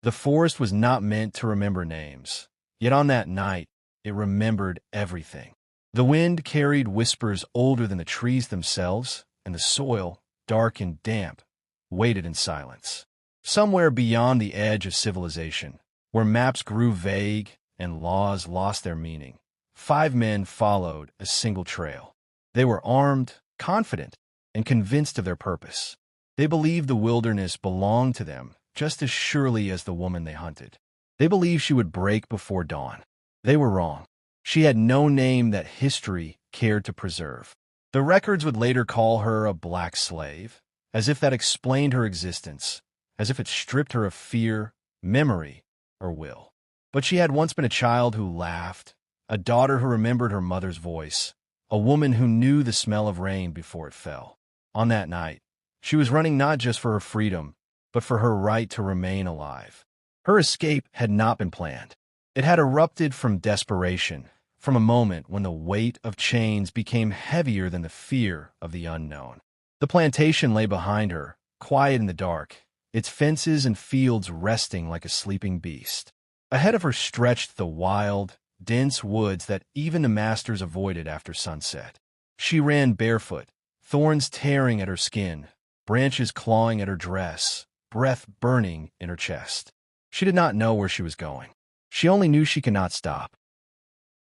The forest was not meant to remember names, yet on that night it remembered everything. The wind carried whispers older than the trees themselves, and the soil, dark and damp, waited in silence. Somewhere beyond the edge of civilization, where maps grew vague and laws lost their meaning, 5 men followed a single trail. They were armed, confident, and convinced of their purpose. They believed the wilderness belonged to them just as surely as the woman they hunted. They believed she would break before dawn. They were wrong. She had no name that history cared to preserve. The records would later call her a black slave, as if that explained her existence, as if it stripped her of fear, memory, or will. But she had once been a child who laughed, a daughter who remembered her mother's voice, a woman who knew the smell of rain before it fell. On that night, she was running not just for her freedom, but for her right to remain alive. Her escape had not been planned. It had erupted from desperation, from a moment when the weight of chains became heavier than the fear of the unknown. The plantation lay behind her, quiet in the dark, its fences and fields resting like a sleeping beast. Ahead of her stretched the wild, dense woods that even the masters avoided after sunset. She ran barefoot, thorns tearing at her skin, branches clawing at her dress, breath burning in her chest. She did not know where she was going. She only knew she could not stop.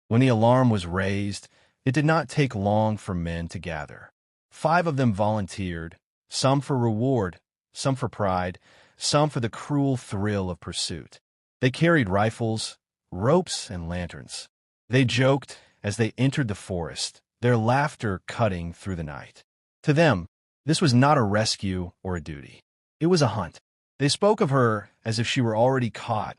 When the alarm was raised, it did not take long for men to gather. 5 of them volunteered, some for reward, some for pride, some for the cruel thrill of pursuit. They carried rifles, ropes, and lanterns. They joked as they entered the forest, their laughter cutting through the night. To them, this was not a rescue or a duty. It was a hunt. They spoke of her as if she were already caught,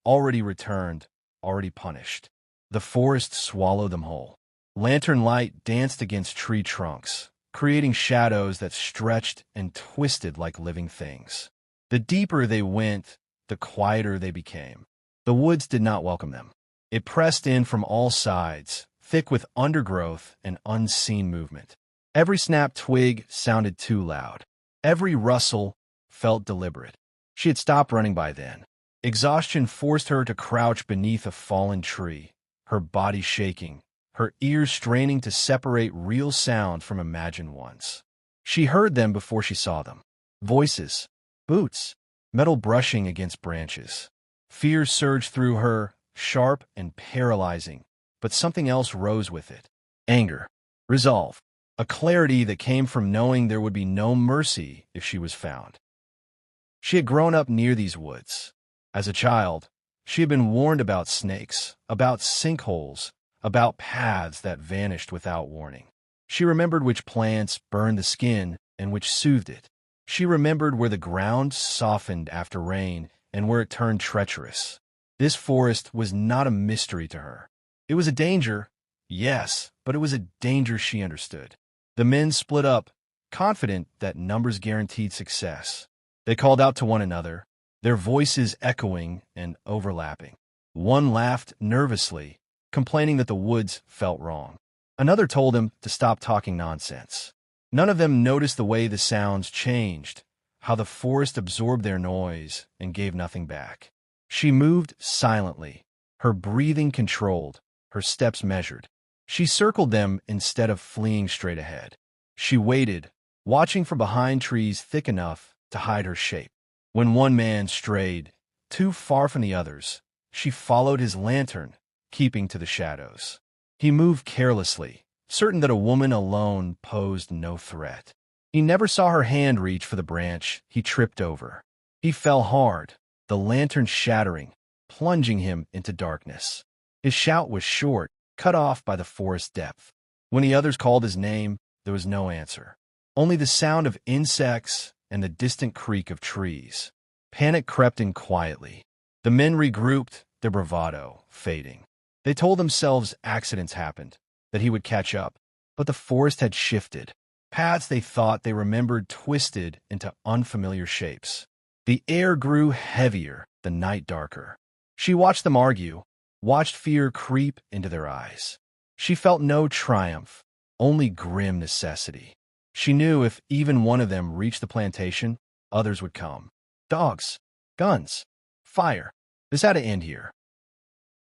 already returned, already punished. The forest swallowed them whole. Lantern light danced against tree trunks, creating shadows that stretched and twisted like living things. The deeper they went, the quieter they became. The woods did not welcome them. It pressed in from all sides, thick with undergrowth and unseen movement. Every snapped twig sounded too loud. Every rustle felt deliberate. She had stopped running by then. Exhaustion forced her to crouch beneath a fallen tree, her body shaking, her ears straining to separate real sound from imagined ones. She heard them before she saw them. Voices, boots, metal brushing against branches. Fear surged through her, sharp and paralyzing, but something else rose with it. Anger, resolve, a clarity that came from knowing there would be no mercy if she was found. She had grown up near these woods. As a child, she had been warned about snakes, about sinkholes, about paths that vanished without warning. She remembered which plants burned the skin and which soothed it. She remembered where the ground softened after rain and where it turned treacherous. This forest was not a mystery to her. It was a danger, yes, but it was a danger she understood. The men split up, confident that numbers guaranteed success. They called out to one another, their voices echoing and overlapping. One laughed nervously, complaining that the woods felt wrong. Another told him to stop talking nonsense. None of them noticed the way the sounds changed, how the forest absorbed their noise and gave nothing back. She moved silently, her breathing controlled, her steps measured. She circled them instead of fleeing straight ahead. She waited, watching from behind trees thick enough to hide her shape. When one man strayed, too far from the others, she followed his lantern, keeping to the shadows. He moved carelessly, certain that a woman alone posed no threat. He never saw her hand reach for the branch he tripped over. He fell hard, the lantern shattering, plunging him into darkness. His shout was short, cut off by the forest depth. When the others called his name, there was no answer. Only the sound of insects and the distant creak of trees. Panic crept in quietly. The men regrouped, their bravado fading. They told themselves accidents happened, that he would catch up. But the forest had shifted. Paths they thought they remembered twisted into unfamiliar shapes. The air grew heavier, the night darker. She watched them argue, watched fear creep into their eyes. She felt no triumph, only grim necessity. She knew if even one of them reached the plantation, others would come. Dogs, guns, Fire. This had to end here.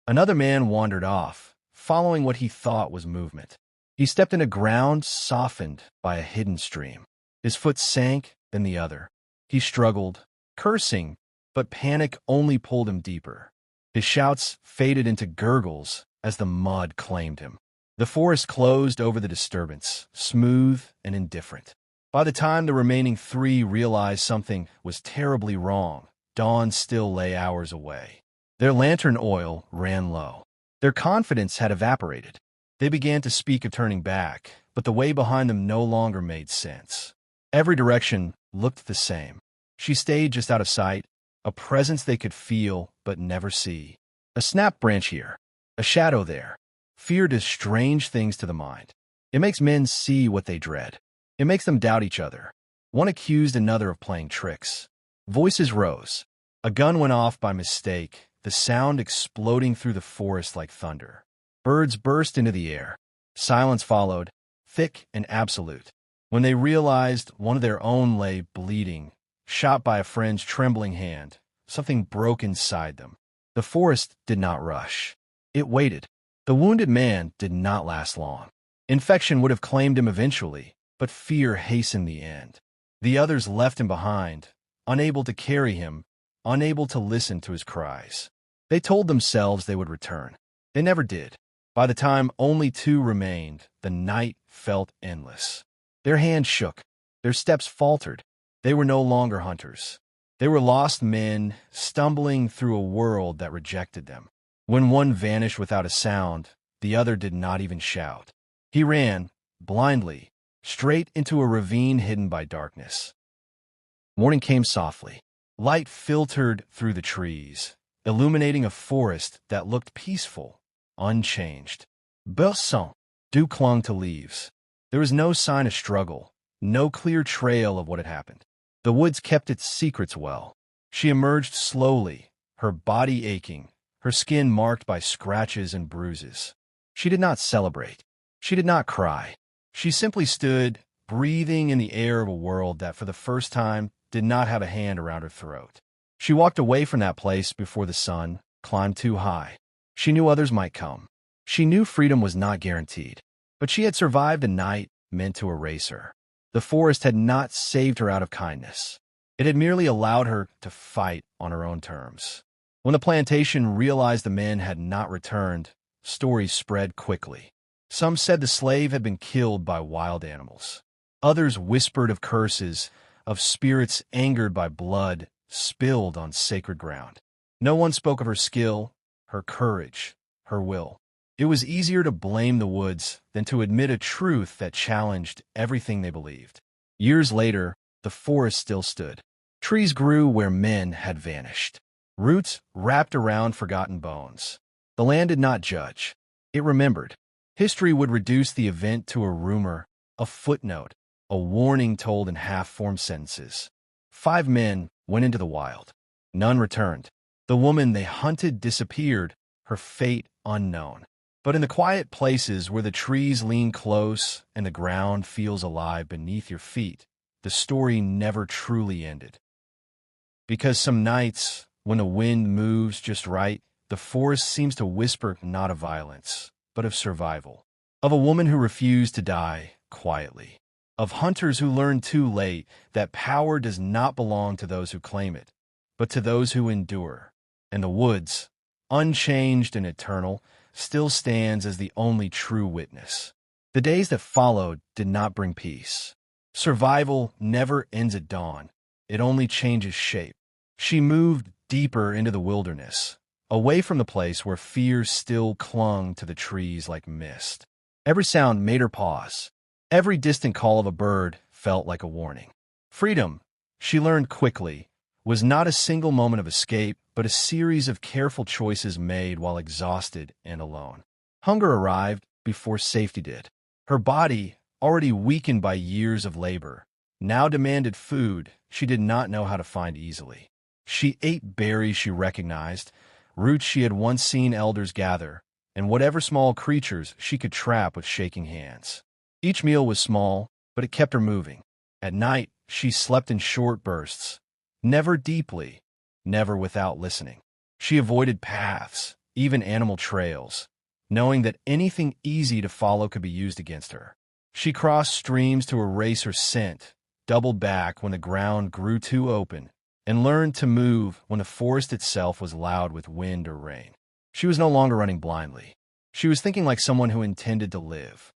Another man wandered off, following what he thought was movement. He stepped into ground softened by a hidden stream. His foot sank, then the other. He struggled, cursing, but panic only pulled him deeper. His shouts faded into gurgles as the mud claimed him. The forest closed over the disturbance, smooth and indifferent. By the time the remaining three realized something was terribly wrong, dawn still lay hours away. Their lantern oil ran low. Their confidence had evaporated. They began to speak of turning back, but the way behind them no longer made sense. Every direction looked the same. She stayed just out of sight, a presence they could feel but never see. A snap branch here, a shadow there. Fear does strange things to the mind. It makes men see what they dread. It makes them doubt each other. One accused another of playing tricks. Voices rose. A gun went off by mistake, the sound exploding through the forest like thunder. Birds burst into the air. Silence followed, thick and absolute. When they realized one of their own lay bleeding, shot by a friend's trembling hand, something broke inside them. The forest did not rush. It waited. The wounded man did not last long. Infection would have claimed him eventually, but fear hastened the end. The others left him behind, unable to carry him, unable to listen to his cries. They told themselves they would return. They never did. By the time only two remained, the night felt endless. Their hands shook. Their steps faltered. They were no longer hunters. They were lost men, stumbling through a world that rejected them. When one vanished without a sound, the other did not even shout. He ran, blindly, straight into a ravine hidden by darkness. Morning came softly. Light filtered through the trees, illuminating a forest that looked peaceful, unchanged. Berçant, dew clung to leaves. There was no sign of struggle, no clear trail of what had happened. The woods kept its secrets well. She emerged slowly, her body aching, her skin marked by scratches and bruises. She did not celebrate. She did not cry. She simply stood, breathing in the air of a world that for the first time did not have a hand around her throat. She walked away from that place before the sun climbed too high. She knew others might come. She knew freedom was not guaranteed. But she had survived a night meant to erase her. The forest had not saved her out of kindness. It had merely allowed her to fight on her own terms. When the plantation realized the men had not returned, stories spread quickly. Some said the slave had been killed by wild animals. Others whispered of curses, of spirits angered by blood spilled on sacred ground. No one spoke of her skill, her courage, her will. It was easier to blame the woods than to admit a truth that challenged everything they believed. Years later, the forest still stood. Trees grew where men had vanished. Roots wrapped around forgotten bones. The land did not judge. It remembered. History would reduce the event to a rumor, a footnote, a warning told in half-formed sentences. 5 men went into the wild. None returned. The woman they hunted disappeared, her fate unknown. But in the quiet places where the trees lean close and the ground feels alive beneath your feet, the story never truly ended. Because some nights, when the wind moves just right, the forest seems to whisper not of violence, but of survival. Of a woman who refused to die quietly. Of hunters who learned too late that power does not belong to those who claim it, but to those who endure. And the woods, unchanged and eternal, still stands as the only true witness. The days that followed did not bring peace. Survival never ends at dawn. It only changes shape. She moved deeper into the wilderness, away from the place where fear still clung to the trees like mist. Every sound made her pause. Every distant call of a bird felt like a warning. Freedom, she learned quickly, was not a single moment of escape, but a series of careful choices made while exhausted and alone. Hunger arrived before safety did. Her body, already weakened by years of labor, now demanded food she did not know how to find easily. She ate berries she recognized, roots she had once seen elders gather, and whatever small creatures she could trap with shaking hands. Each meal was small, but it kept her moving. At night, she slept in short bursts, never deeply, never without listening. She avoided paths, even animal trails, knowing that anything easy to follow could be used against her. She crossed streams to erase her scent, doubled back when the ground grew too open, and learned to move when the forest itself was loud with wind or rain. She was no longer running blindly. She was thinking like someone who intended to live.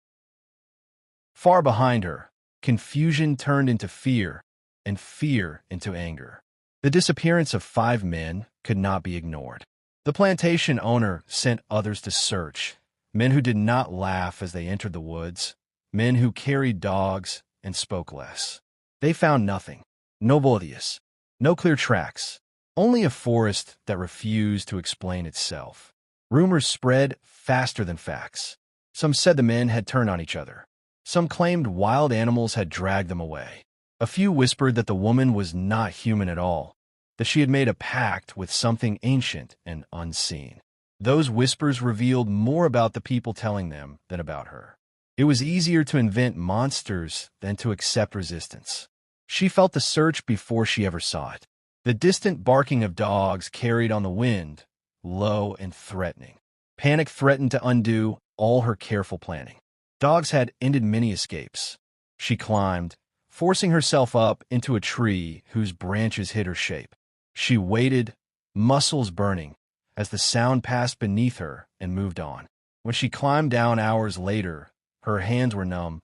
Far behind her, confusion turned into fear, and fear into anger. The disappearance of 5 men could not be ignored. The plantation owner sent others to search, men who did not laugh as they entered the woods, men who carried dogs and spoke less. They found nothing, no bodies, no clear tracks, only a forest that refused to explain itself. Rumors spread faster than facts. Some said the men had turned on each other. Some claimed wild animals had dragged them away. A few whispered that the woman was not human at all, that she had made a pact with something ancient and unseen. Those whispers revealed more about the people telling them than about her. It was easier to invent monsters than to accept resistance. She felt the search before she ever saw it. The distant barking of dogs carried on the wind, low and threatening. Panic threatened to undo all her careful planning. Dogs had ended many escapes. She climbed, forcing herself up into a tree whose branches hid her shape. She waited, muscles burning, as the sound passed beneath her and moved on. When she climbed down hours later, her hands were numb,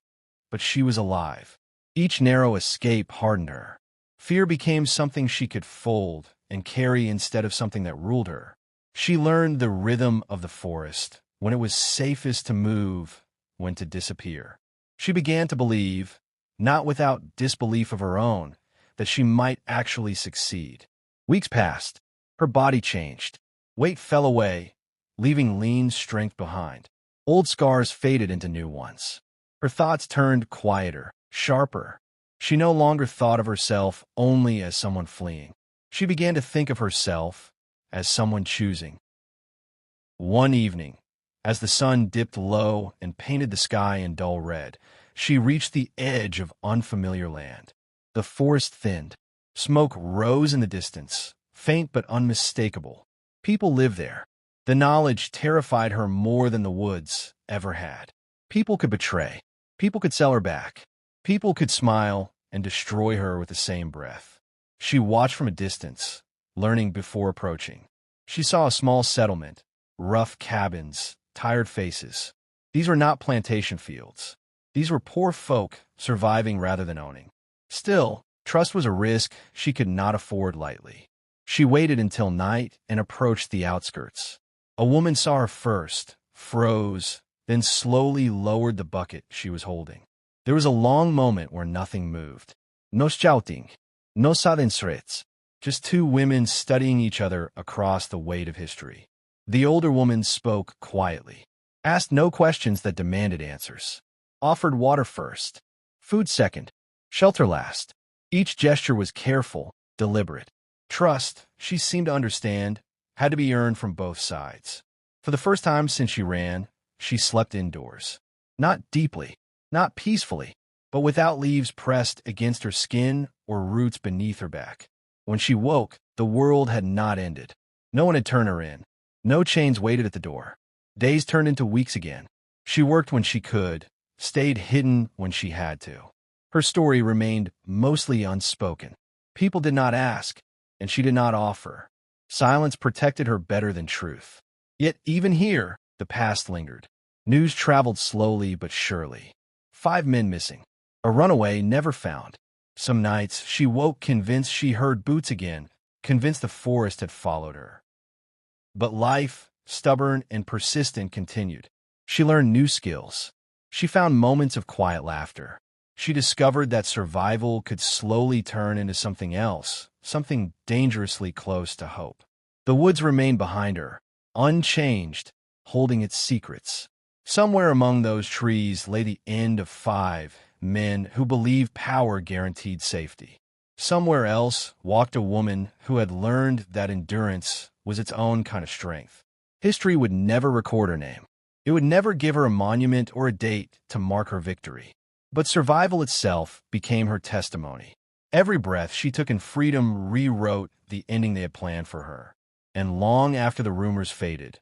but she was alive. Each narrow escape hardened her. Fear became something she could fold and carry instead of something that ruled her. She learned the rhythm of the forest, when it was safest to move, when to disappear. She began to believe, not without disbelief of her own, that she might actually succeed. Weeks passed. Her body changed. Weight fell away, leaving lean strength behind. Old scars faded into new ones. Her thoughts turned quieter, sharper. She no longer thought of herself only as someone fleeing. She began to think of herself as someone choosing. One evening, as the sun dipped low and painted the sky in dull red, she reached the edge of unfamiliar land. The forest thinned. Smoke rose in the distance, faint but unmistakable. People lived there. The knowledge terrified her more than the woods ever had. People could betray. People could sell her back. People could smile and destroy her with the same breath. She watched from a distance, learning before approaching. She saw a small settlement, rough cabins, tired faces. These were not plantation fields. These were poor folk surviving rather than owning. Still, trust was a risk she could not afford lightly. She waited until night and approached the outskirts. A woman saw her first, froze, then slowly lowered the bucket she was holding. There was a long moment where nothing moved. No shouting, no silencers, just 2 women studying each other across the weight of history. The older woman spoke quietly, asked no questions that demanded answers, offered water first, food second, shelter last. Each gesture was careful, deliberate. Trust, she seemed to understand, had to be earned from both sides. For the first time since she ran, she slept indoors. Not deeply, not peacefully, but without leaves pressed against her skin or roots beneath her back. When she woke, the world had not ended. No one had turned her in. No chains waited at the door. Days turned into weeks again. She worked when she could, stayed hidden when she had to. Her story remained mostly unspoken. People did not ask, and she did not offer. Silence protected her better than truth. Yet even here, the past lingered. News traveled slowly but surely. 5 men missing. A runaway never found. Some nights, she woke convinced she heard boots again, convinced the forest had followed her. But life, stubborn and persistent, continued. She learned new skills. She found moments of quiet laughter. She discovered that survival could slowly turn into something else, something dangerously close to hope. The woods remained behind her, unchanged, holding its secrets. Somewhere among those trees lay the end of 5 men who believed power guaranteed safety. Somewhere else walked a woman who had learned that endurance was its own kind of strength. History would never record her name. It would never give her a monument or a date to mark her victory. But survival itself became her testimony. Every breath she took in freedom rewrote the ending they had planned for her. And long after the rumors faded,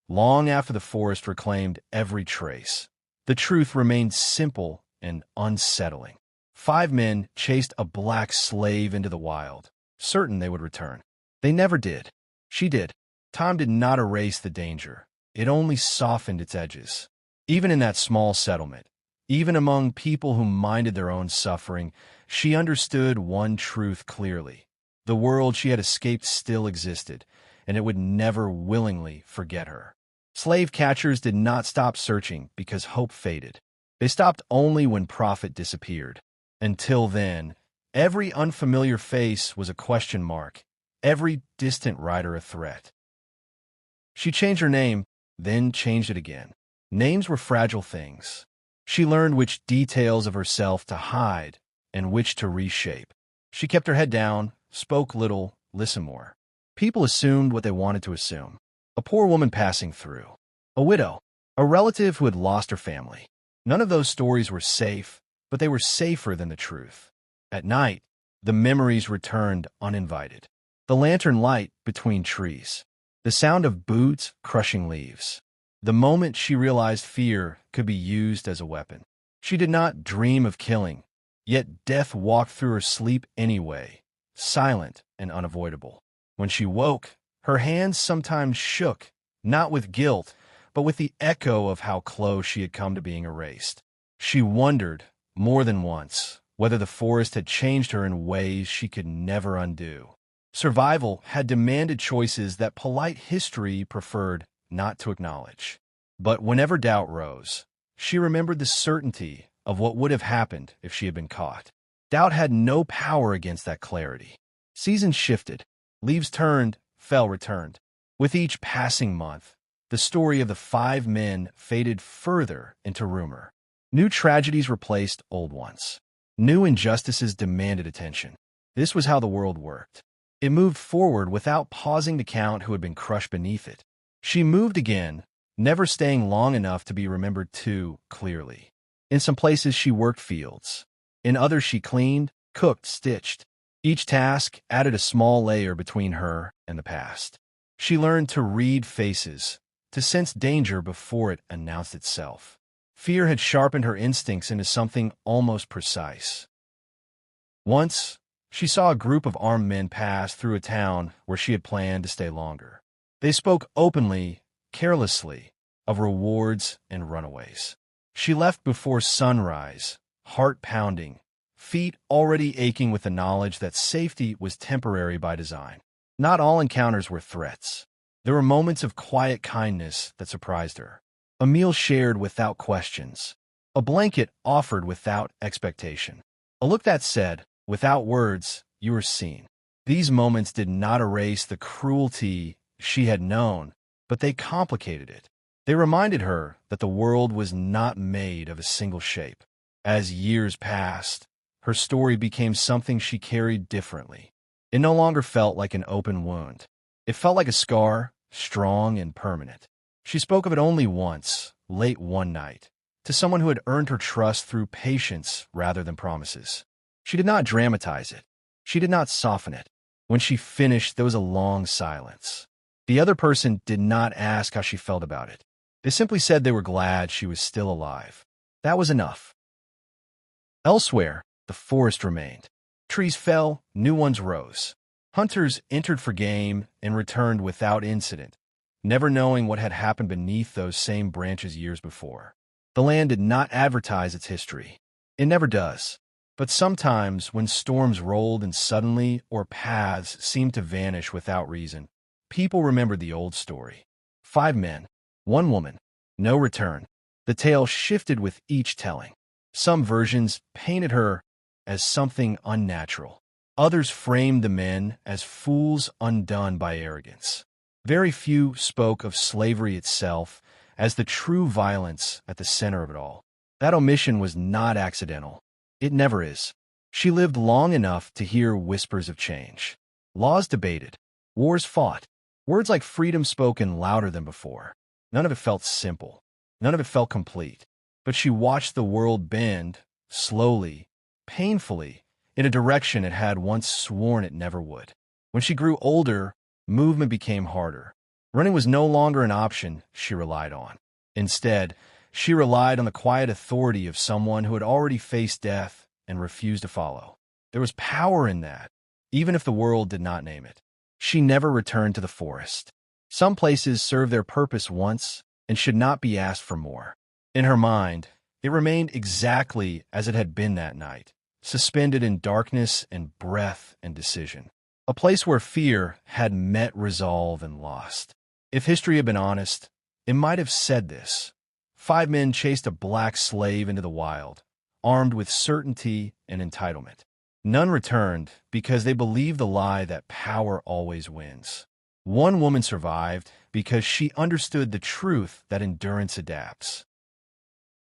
long after the forest reclaimed every trace, the truth remained simple and unsettling. 5 men chased a black slave into the wild, certain they would return. They never did. She did. Time did not erase the danger. It only softened its edges. Even in that small settlement, even among people who minded their own suffering, she understood one truth clearly. The world she had escaped still existed, and it would never willingly forget her. Slave catchers did not stop searching because hope faded. They stopped only when profit disappeared. Until then, every unfamiliar face was a question mark, every distant rider a threat. She changed her name, then changed it again. Names were fragile things. She learned which details of herself to hide and which to reshape. She kept her head down, spoke little, listened more. People assumed what they wanted to assume. A poor woman passing through. A widow. A relative who had lost her family. None of those stories were safe, but they were safer than the truth. At night, the memories returned uninvited. The lantern light between trees. The sound of boots crushing leaves. The moment she realized fear could be used as a weapon. She did not dream of killing, yet death walked through her sleep anyway, silent and unavoidable. When she woke, her hands sometimes shook, not with guilt, but with the echo of how close she had come to being erased. She wondered, more than once, whether the forest had changed her in ways she could never undo. Survival had demanded choices that polite history preferred not to acknowledge. But whenever doubt rose, she remembered the certainty of what would have happened if she had been caught. Doubt had no power against that clarity. Seasons shifted. Leaves turned, fell, returned. With each passing month, the story of the 5 men faded further into rumor. New tragedies replaced old ones. New injustices demanded attention. This was how the world worked. It moved forward without pausing to count who had been crushed beneath it. She moved again, never staying long enough to be remembered too clearly. In some places she worked fields. In others she cleaned, cooked, stitched. Each task added a small layer between her and the past. She learned to read faces, to sense danger before it announced itself. Fear had sharpened her instincts into something almost precise. Once, she saw a group of armed men pass through a town where she had planned to stay longer. They spoke openly, carelessly, of rewards and runaways. She left before sunrise, heart pounding, feet already aching with the knowledge that safety was temporary by design. Not all encounters were threats. There were moments of quiet kindness that surprised her. A meal shared without questions. A blanket offered without expectation. A look that said, without words, you were seen. These moments did not erase the cruelty she had known, but they complicated it. They reminded her that the world was not made of a single shape. As years passed, her story became something she carried differently. It no longer felt like an open wound. It felt like a scar, strong and permanent. She spoke of it only once, late one night, to someone who had earned her trust through patience rather than promises. She did not dramatize it. She did not soften it. When she finished, there was a long silence. The other person did not ask how she felt about it. They simply said they were glad she was still alive. That was enough. Elsewhere, the forest remained. Trees fell, new ones rose. Hunters entered for game and returned without incident, never knowing what had happened beneath those same branches years before. The land did not advertise its history. It never does. But sometimes, when storms rolled and suddenly, or paths seemed to vanish without reason, people remembered the old story. 5 men, 1 woman, no return. The tale shifted with each telling. Some versions painted her as something unnatural. Others framed the men as fools undone by arrogance. Very few spoke of slavery itself as the true violence at the center of it all. That omission was not accidental. It never is. She lived long enough to hear whispers of change. Laws debated. Wars fought. Words like freedom spoken louder than before. None of it felt simple. None of it felt complete. But she watched the world bend, slowly, painfully, in a direction it had once sworn it never would. When she grew older, movement became harder. Running was no longer an option she relied on. Instead, she relied on the quiet authority of someone who had already faced death and refused to follow. There was power in that, even if the world did not name it. She never returned to the forest. Some places served their purpose once and should not be asked for more. In her mind, it remained exactly as it had been that night, suspended in darkness and breath and decision. A place where fear had met resolve and lost. If history had been honest, it might have said this. 5 men chased a black slave into the wild, armed with certainty and entitlement. None returned because they believed the lie that power always wins. One woman survived because she understood the truth that endurance adapts.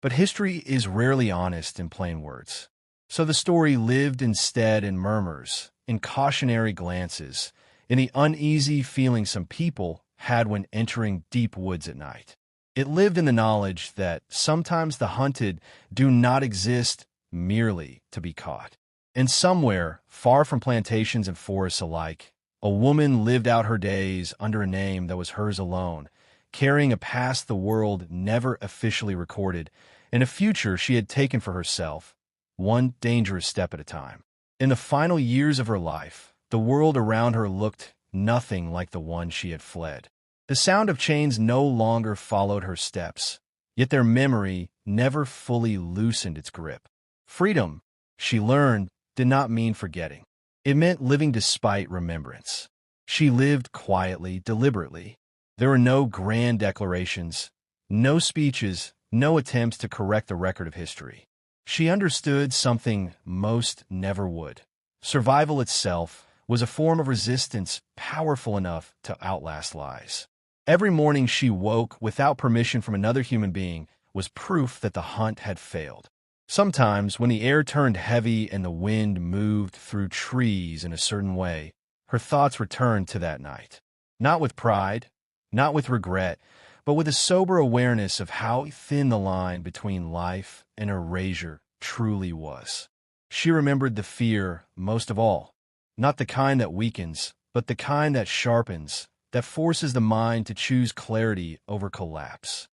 But history is rarely honest in plain words. So the story lived instead in murmurs, in cautionary glances, in the uneasy feeling some people had when entering deep woods at night. It lived in the knowledge that sometimes the hunted do not exist merely to be caught. And somewhere, far from plantations and forests alike, a woman lived out her days under a name that was hers alone, carrying a past the world never officially recorded, and a future she had taken for herself, one dangerous step at a time. In the final years of her life, the world around her looked nothing like the one she had fled. The sound of chains no longer followed her steps, yet their memory never fully loosened its grip. Freedom, she learned, did not mean forgetting. It meant living despite remembrance. She lived quietly, deliberately. There were no grand declarations, no speeches, no attempts to correct the record of history. She understood something most never would. Survival itself was a form of resistance powerful enough to outlast lies. Every morning she woke without permission from another human being was proof that the hunt had failed. Sometimes, when the air turned heavy and the wind moved through trees in a certain way, her thoughts returned to that night. Not with pride, not with regret, but with a sober awareness of how thin the line between life and erasure truly was. She remembered the fear most of all, not the kind that weakens, but the kind that sharpens, that forces the mind to choose clarity over collapse.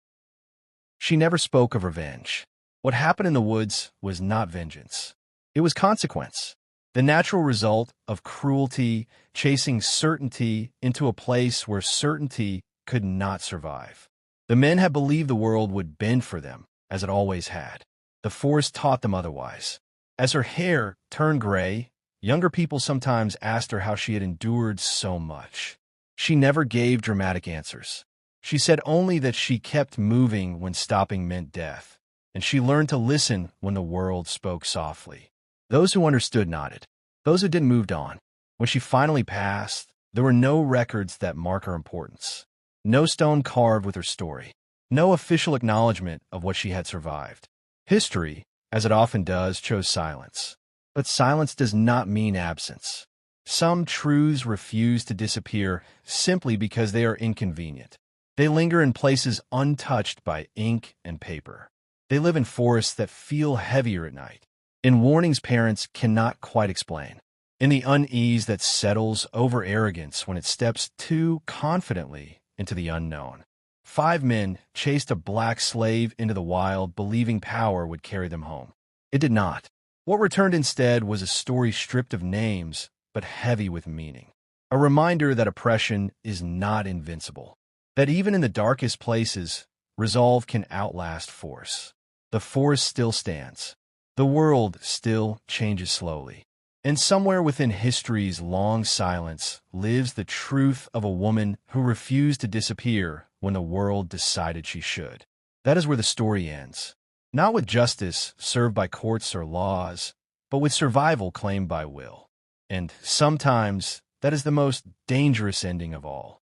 She never spoke of revenge. What happened in the woods was not vengeance. It was consequence, the natural result of cruelty chasing certainty into a place where certainty could not survive. The men had believed the world would bend for them, as it always had. The forest taught them otherwise. As her hair turned gray, younger people sometimes asked her how she had endured so much. She never gave dramatic answers. She said only that she kept moving when stopping meant death, and she learned to listen when the world spoke softly. Those who understood nodded. Those who didn't moved on. When she finally passed, there were no records that mark her importance. No stone carved with her story. No official acknowledgement of what she had survived. History, as it often does, chose silence. But silence does not mean absence. Some truths refuse to disappear simply because they are inconvenient. They linger in places untouched by ink and paper. They live in forests that feel heavier at night, in warnings parents cannot quite explain, in the unease that settles over arrogance when it steps too confidently into the unknown. 5 men chased a black slave into the wild, believing power would carry them home. It did not. What returned instead was a story stripped of names, but heavy with meaning. A reminder that oppression is not invincible, that even in the darkest places, resolve can outlast force. The forest still stands. The world still changes slowly. And somewhere within history's long silence lives the truth of a woman who refused to disappear when the world decided she should. That is where the story ends. Not with justice served by courts or laws, but with survival claimed by will. And sometimes that is the most dangerous ending of all.